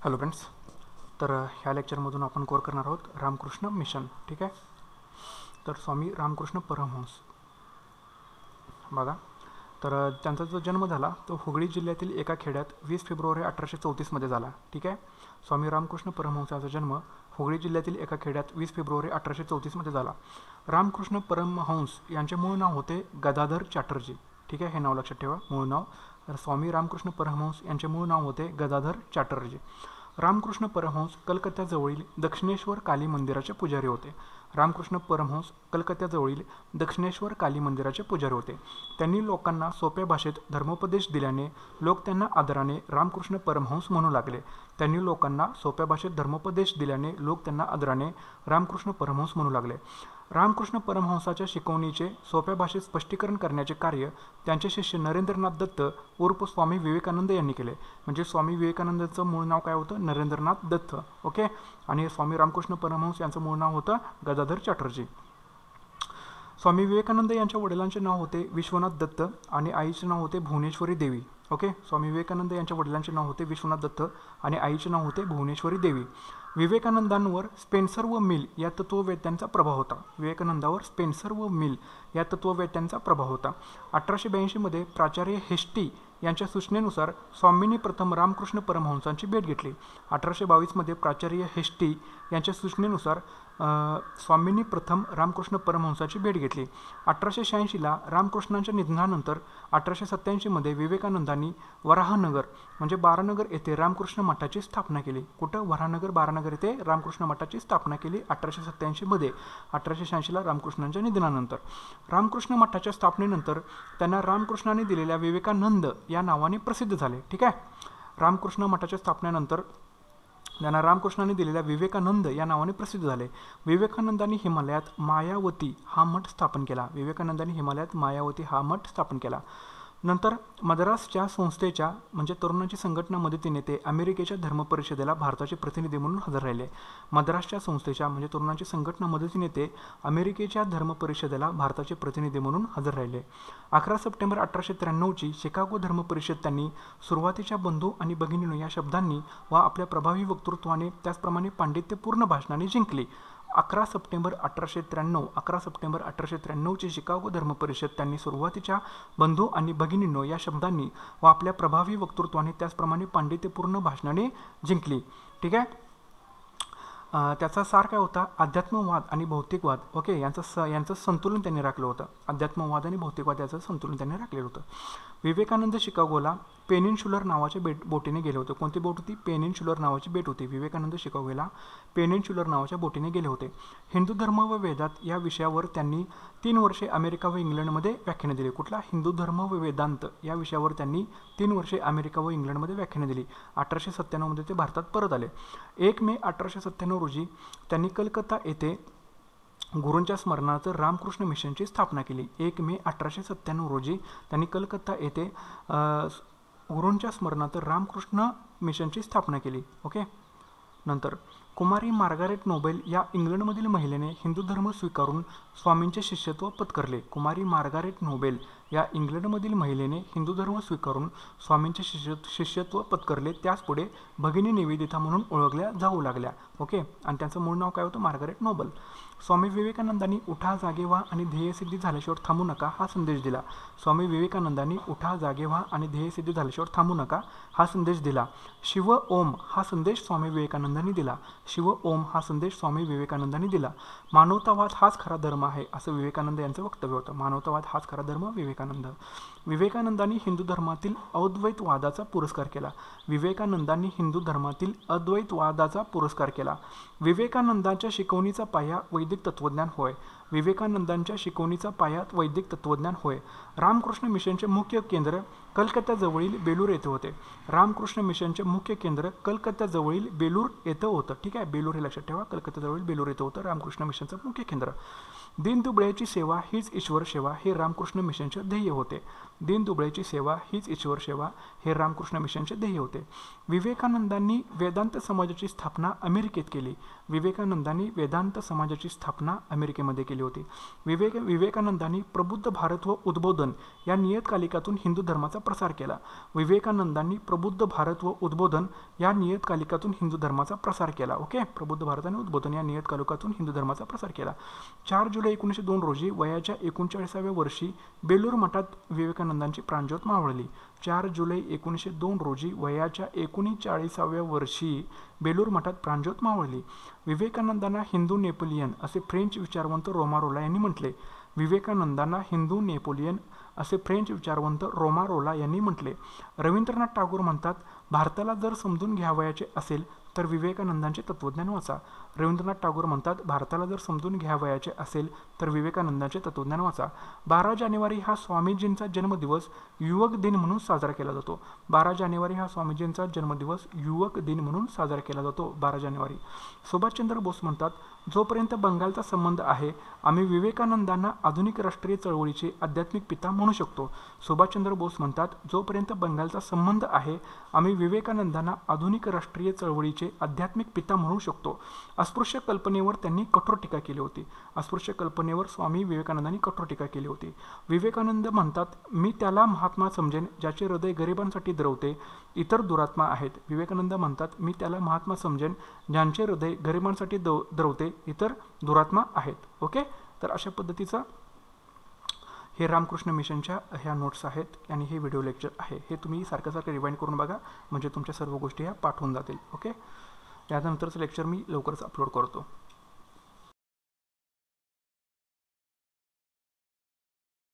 Hello friends. तर ह्या लेक्चरमधून आपण कव्हर करणार आहोत रामकृष्ण मिशन. ठीक आहे. तर स्वामी रामकृष्ण परमहंस बघा. तर त्यांचा जो जन्म झाला तो हुगळी जिल्ह्यातील एका खेड्यात 20 फेब्रुवारी 1834 झाला. ठीक आहे. स्वामी रामकृष्ण परमहंसाचा जन्म हुगळी जिल्ह्यातील एका खेड्यात 20 फेब्रुवारी 1834 झाला. रामकृष्ण परमहंस यांचे मूळ नाव होते गदाधर चॅटर्जी. ठीक आहे. हे नाव लक्षात ठेवा, मूळ नाव. तर स्वामी रामकृष्ण परमहंस यांचे मूळ नाव होते गदाधर चॅटर्जी. रामकृष्ण परमहंस कलकत्त्याजवळील दक्षिणेश्वर काली मंदिराचे पुजारी होते. रामकृष्ण परमहंस कलकत्त्याजवळील दक्षिणेश्वर काली मंदिराचे पुजारी होते. त्यांनी लोकांना सोप्या भाषेत धर्मोपदेश दिल्याने लोक त्यांना आदराने रामकृष्ण परमहंस म्हणू लागले. त्यांनी लोकांना सोप्या भाषेत धर्मोपदेश दिल्याने लोक त्यांना आदराने रामकृष्ण परमहंस म्हणू लागले. रामकृष्ण परमहंसाच्या शिकवणीचे सोप्या भाषेत स्पष्टीकरण करण्याचे कार्य त्यांचे शिष्य नरेंद्रनाथ दत्त उर्फ स्वामी विवेकानंद यांनी केले. म्हणजे स्वामी विवेकानंदांचं मूळ नाव काय होतं? नरेंद्रनाथ दत्त. ओके. आणि स्वामी रामकृष्ण परमहंस यांचं मूळ नाव होतं गदाधर चॅटर्जी. स्वामी विवेकानंद यांच्या वडिलांचे नाव होते विश्वनाथ दत्त आणि आईचे नाव होते भुवनेश्वरी देवी. ओके. स्वामी विवेकानंद यांच्या वडिलांचे नाव होते विश्वनाथ दत्त आणि आईचे नाव होते भुवनेश्वरी देवी. विवेकानंदांवर स्पेन्सर व मिल या तत्ववेत्यांचा प्रभाव होता. विवेकानंदावर स्पेन्सर व मिल या तत्ववेत्यांचा प्रभाव होता. 1882 प्राचार्य हेस्टी यांच्या सूचनेनुसार स्वामींनी प्रथम रामकृष्ण परमहंसांची भेट घेतली. 1822 प्राचार्य हेस्टी यांच्या सूचनेनुसार स्वामींनी प्रथम रामकृष्ण परमहंसाची भेट घेतली. 1886 रामकृष्णांच्या निधनानंतर 1887 विवेकानंदांनी वराहनगर म्हणजे बारानगर येथे रामकृष्ण मठाची स्थापना केली. कुठं? वराहनगर बारानगर येथे रामकृष्ण मठाची स्थापना केली 1887. 1886 रामकृष्णांच्या निधनानंतर. रामकृष्ण मठाच्या स्थापनेनंतर त्यांना रामकृष्णांनी दिलेल्या विवेकानंद या नावाने प्रसिद्ध झाले. ठीक आहे. रामकृष्ण मठाच्या स्थापनेनंतर त्यांना रामकृष्णांनी दिलेल्या विवेकानंद या नावाने प्रसिद्ध झाले. विवेकानंदांनी हिमालयात मायावती हा मठ स्थापन केला. विवेकानंदांनी हिमालयात मायावती हा मठ स्थापन केला. नंतर मद्रासच्या संस्थेच्या म्हणजे तरुणांची संघटना मदतीने ते अमेरिकेच्या धर्मपरिषदेला भारताचे प्रतिनिधी म्हणून हजर राहिले. मद्रासच्या संस्थेच्या म्हणजे तरुणांची संघटना मदतीने ते अमेरिकेच्या धर्मपरिषदेला भारताचे प्रतिनिधी म्हणून हजर राहिले. 11 सप्टेंबर 1893 शिकागो धर्मपरिषद त्यांनी सुरुवातीच्या बंधू आणि भगिनीनो या शब्दांनी व आपल्या प्रभावी वक्तृत्वाने त्याचप्रमाणे पांडित्यपूर्ण भाषणाने जिंकली. 11 सप्टेंबर 1893 शिकागो धर्मपरिषद त्यांनी सुरुवातीच्या बंधू आणि भगिनींनो या शब्दांनी व आपल्या प्रभावी वक्तृत्वाने त्याचप्रमाणे पांडित्यपूर्ण भाषणाने जिंकली. ठीक आहे. त्याचा सार काय होता? अध्यात्मवाद आणि भौतिकवाद. ओके. यांचं संतुलन त्यांनी राखलं होतं. अध्यात्मवाद आणि भौतिकवाद याचं संतुलन त्यांनी राखलेलं होतं. विवेकानंद शिकागोला पेनिन्शुलर नावाच्या बोटीने गेले होते. कोणती बोट होती? पेनिन्शुलर नावाची बेट होती. विवेकानंद शिकागोला पेनिन्शुलर नावाच्या बोटीने गेले होते. हिंदू धर्म व वेदांत या विषयावर त्यांनी 3 वर्षे अमेरिका व इंग्लंडमध्ये व्याख्याने दिली. कुठला? हिंदू धर्म व वेदांत या विषयावर त्यांनी 3 वर्षे अमेरिका व इंग्लंडमध्ये व्याख्याने दिली. 1897 ते भारतात परत आले. 1 मे 1897 रोजी त्यांनी कलकत्ता येथे गुरूंच्या स्मरणार्थ रामकृष्ण मिशनची स्थापना केली. 1 मे 1897 रोजी त्यांनी कलकत्ता येथे गुरूंच्या स्मरणार्थ रामकृष्ण मिशनची स्थापना केली. ओके. नंतर कुमारी मार्गारेट नोबेल या इंग्लंडमधील महिलेने हिंदू धर्म स्वीकारून स्वामींचे शिष्यत्व पत्करले. कुमारी मार्गारेट नोबेल या इंग्लंडमधील महिलेने हिंदू धर्म स्वीकारून स्वामींचे शिष्यत्व पत्करले. त्याच पुढे भगिनी निवेदिता म्हणून ओळखल्या जाऊ लागल्या. ओके. आणि त्यांचं मूळ नाव काय होतं? Margaret Nobel. स्वामी विवेकानंदांनी उठा जागे व्हा आणि ध्येयसिद्धी झाल्याशिवाय थांबू नका हा संदेश दिला. स्वामी विवेकानंदांनी उठा जागे व्हा आणि ध्येयसिद्धी झाल्याशिवाय थांबू नका हा संदेश दिला. शिव ओम हा संदेश स्वामी विवेकानंदांनी दिला. शिव ओम हा संदेश स्वामी विवेकानंदांनी दिला. मानवतावाद हाच खरा धर्म आहे असं विवेकानंद यांचं वक्तव्य होतं. मानवतावाद हाच खरा धर्म. विवेकानंदांनी हिंदू धर्मातील अद्वैतवादाचा पुरस्कार केला. विवेकानंदांनी हिंदू धर्मातील अद्वैतवादाचा पुरस्कार केला. विवेकानंदांच्या शिकवणीचा पाया वैदिक तत्वज्ञान होय. विवेकानंदांच्या शिकवणीचा पाया वैदिक तत्वज्ञान होय. रामकृष्ण मिशनचे मुख्य केंद्र कलकत्त्याजवळील बेलूर येथे होते. रामकृष्ण मिशनचे मुख्य केंद्र कलकत्त्याजवळील बेलूर येथे होतं. ठीक आहे. बेलूर हे लक्षात ठेवा. कलकत्त्याजवळील बेलूर येथे होतं रामकृष्ण मिशनचं मुख्य केंद्र. दीनदुबळ्याची सेवा हीच ईश्वर सेवा हे रामकृष्ण मिशनचे ध्येय होते. दीनदुबळ्याची सेवा हीच ईश्वर सेवा हे रामकृष्ण मिशनचे ध्येय होते. विवेकानंदांनी वेदांत समाजाची स्थापना अमेरिकेत केली. विवेकानंदांनी वेदांत समाजाची स्थापना अमेरिकेमध्ये केली होती. विवेकानंदांनी प्रबुद्ध भारत व उद्बोधन या नियतकालिकातून हिंदू धर्माचा प्रसार केला. विवेकानंदांनी प्रबुद्ध भारत व उद्बोधन या नियतकालिकातून हिंदू धर्माचा प्रसार केला. ओके, प्रबुद्ध भारत आणि उद्बोधन या नियतकालिकातून हिंदू धर्माचा प्रसार केला. 4 जुलै 1902 रोजी वयाच्या 39व्या वर्षी बेलूर मठात विवेकानंदांची प्राणज्योत मावळली. 4 जुलै 1902 रोजी वयाच्या 39व्या वर्षी बेलूर मठात प्राणज्योत मावळली. विवेकानंदांना हिंदू नेपोलियन असे फ्रेंच विचारवंत रोमारोला यांनी म्हटले. विवेकानंदांना हिंदू नेपोलियन असे फ्रेंच विचारवंत रोमारोला यांनी म्हटले. रवींद्रनाथ टागोर म्हणतात, भारताला जर समजून घ्यावयाचे असेल तर विवेकानंदांचे तत्त्वज्ञान वाचा. रवींद्रनाथ टागोर म्हणतात, भारताला जर समजून घ्यावयाचे असेल तर विवेकानंदांचे तत्त्वज्ञान वाचा. 12 जानेवारी हा स्वामीजींचा जन्मदिवस युवक दिन म्हणून साजरा केला जातो. 12 जानेवारी हा स्वामीजींचा जन्मदिवस युवक दिन म्हणून साजरा केला जातो. 12 जानेवारी. सुभाषचंद्र बोस म्हणतात, जोपर्यंत बंगालचा संबंध आहे आम्ही विवेकानंदांना आधुनिक राष्ट्रीय चळवळीचे आध्यात्मिक पिता म्हणू शकतो. सुभाषचंद्र बोस म्हणतात, जोपर्यंत बंगालचा संबंध आहे आम्ही विवेकानंदांना आधुनिक राष्ट्रीय चळवळीचे आध्यात्मिक पिता म्हणू शकतो. अस्पृश्य कल्पनेवर त्यांनी कठोर टीका केली होती. अस्पृश्य कल्पनेवर स्वामी विवेकानंदांनी कठोर टीका केली होती. विवेकानंद म्हणतात, मी त्याला महात्मा समजेन ज्याचे हृदय गरिबांसाठी द्रवते, इतर दुरात्मा आहेत. विवेकानंद म्हणतात, मी त्याला महात्मा समजेन ज्यांचे हृदय गरिबांसाठी द्रवते, इतर दुरात्मा आहेत. ओके, तर अशा पद्धतीचा हे रामकृष्ण मिशनच्या ह्या नोट्स आहेत आणि हे व्हिडिओ लेक्चर आहे. हे तुम्ही सारखं रिवाइंड करून बघा, म्हणजे तुमच्या सर्व गोष्टी ह्या पाठ होऊन जातील. ओके, यानंतरचं लेक्चर मी लवकरच अपलोड करतो.